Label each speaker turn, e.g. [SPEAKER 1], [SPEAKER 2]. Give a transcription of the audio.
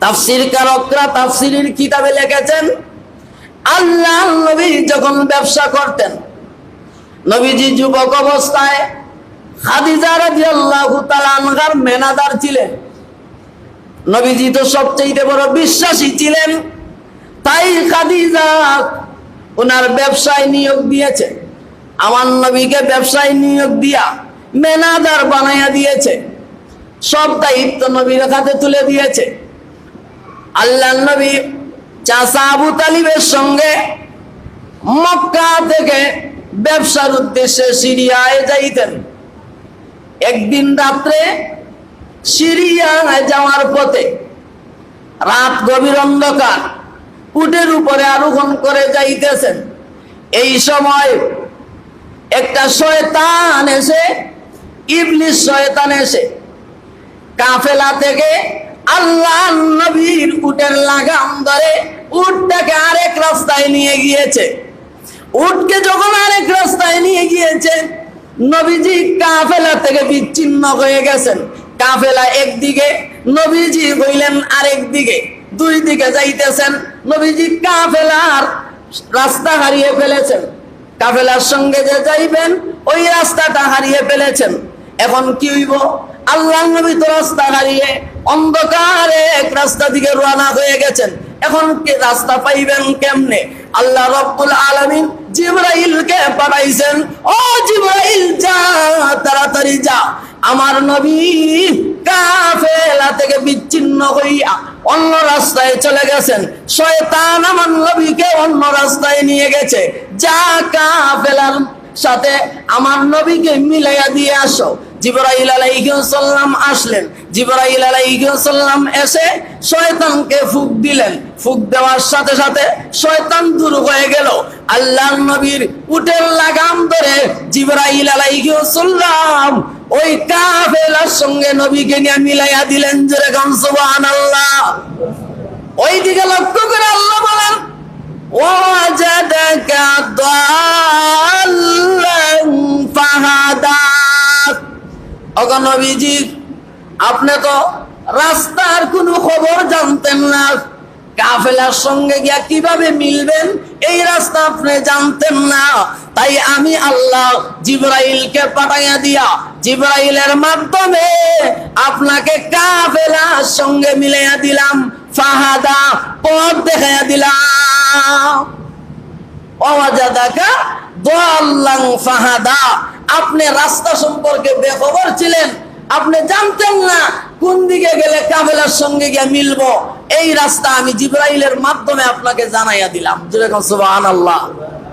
[SPEAKER 1] তাফসীরকারকরা তাফসীরের কিতাবে লিখেছেন, আল্লাহর নবী যখন ব্যবসা করতেন, নবীজি যুবক অবস্থায় খাদিজা রাদিয়াল্লাহু তাআলা আনহার মেনাদার ছিলেন। নবীজি তো সবচেয়ে বড় বিশ্বাসী ছিলেন, তাই খাদিজা ওনার ব্যবসায় নিয়োগ দিয়েছে। আমার নবীকে ব্যবসায় নিয়োগ দিয়া মেনাদার বানাইয়া দিয়েছে, সব দায়িত্ব নবীর হাতে তুলে দিয়েছে। আল্লাহর নবী চাচা আবু তালিবের সঙ্গে মক্কা থেকে ব্যবসার উদ্দেশ্যে সিরিয়ায় যাইতেন। একদিন রাত্রে সিরিয়ায় যাওয়ার পথে, রাত গভীর অন্ধকার, উটের উপরে আরোহণ করে যাইতেছেন। এই সময় একটা শয়তান এসে, ইবলিস শয়তান এসে কাফেলা থেকে আল্লাহর নবীর উটের লাগাম ধরে উটটাকে আরেক রাস্তায় নিয়ে গিয়েছে। উটকে যখন আরেক রাস্তায় নিয়ে গিয়েছে, নবীজি কাফেলা থেকে বিচ্ছিন্ন হয়ে গেছেন। কাফেলা একদিকে, নবীজি হইলেন আরেক দিকে, দুই দিকে যাইতেছেন। নবীজি কাফেলার রাস্তা হারিয়ে ফেলেছেন। কাফেলার সঙ্গে যে যাইবেন ওই রাস্তাটা হারিয়ে ফেলেছেন। এখন কি হইব? আল্লাহর নবী তো রাস্তা হারিয়ে অন্ধকারে এক রাস্তা দিকে রওনা হয়ে গেছেন। এখন কি রাস্তা পাইবেন কেমনে? আল্লাহ রাব্বুল আলামিন জিবরাইলকে পাঠাইছেন, ও জিবরাইল যা, তাড়াতাড়ি যা, আমার নবী কাফেলা থেকে বিচ্ছিন্ন হইয়া অন্য রাস্তায় চলে গেছেন। শয়তান আমার নবীকে অন্য রাস্তায় নিয়ে গেছে। যা কাফেলার সাথে আমার নবীকে মিলাইয়া দিয়ে আসো। জিবরাইল আলাইহিস সালাম আসলেন। জিবরাইল আলাইহিস সালাম এসে শয়তানকে ফুঁক দিলেন। ফুঁক দেওয়ার সাথে সাথে শয়তান দূর হয়ে গেল। আল্লাহর নবীর উটের লাগাম ধরে জিবরাইল আলাইহিস সালাম ওই কাফেলার সঙ্গে নবীকে নিয়ে মিলাইয়া দিলেন। জোরে গান সুবহানাল্লাহ। ওই দিকে লক্ষ্য করে আল্লাহ বলেন, ওয়াজাদাকা দাল্লান ফাহাদা। ওগো নবীজি, আপনি তো রাস্তার কোনো খবর জানতেন না, কাফেলার সঙ্গে গিয়া কিভাবে মিলবেন এই রাস্তা আপনি জানতেন না। তাই আমি আল্লাহ জিবরাইলকে পাঠাইয়া দিয়া জিবরাইলের মাধ্যমে আপনাকে কাফেলার সঙ্গে মিলাইয়া দিলাম। ফাহাদা, পথ দেখাইয়া দিলাম। ওয়াজাদাকা দাল্লান ফাহাদা, আপনি রাস্তা সম্পর্কে বেখবর ছিলেন, আপনি জানতেন না কোন দিকে গেলে কাফেলার সঙ্গে গিয়ে মিলবো। এই রাস্তা আমি জিবরাইলের মাধ্যমে আপনাকে জানাইয়া দিলাম। সুবহানাল্লাহ।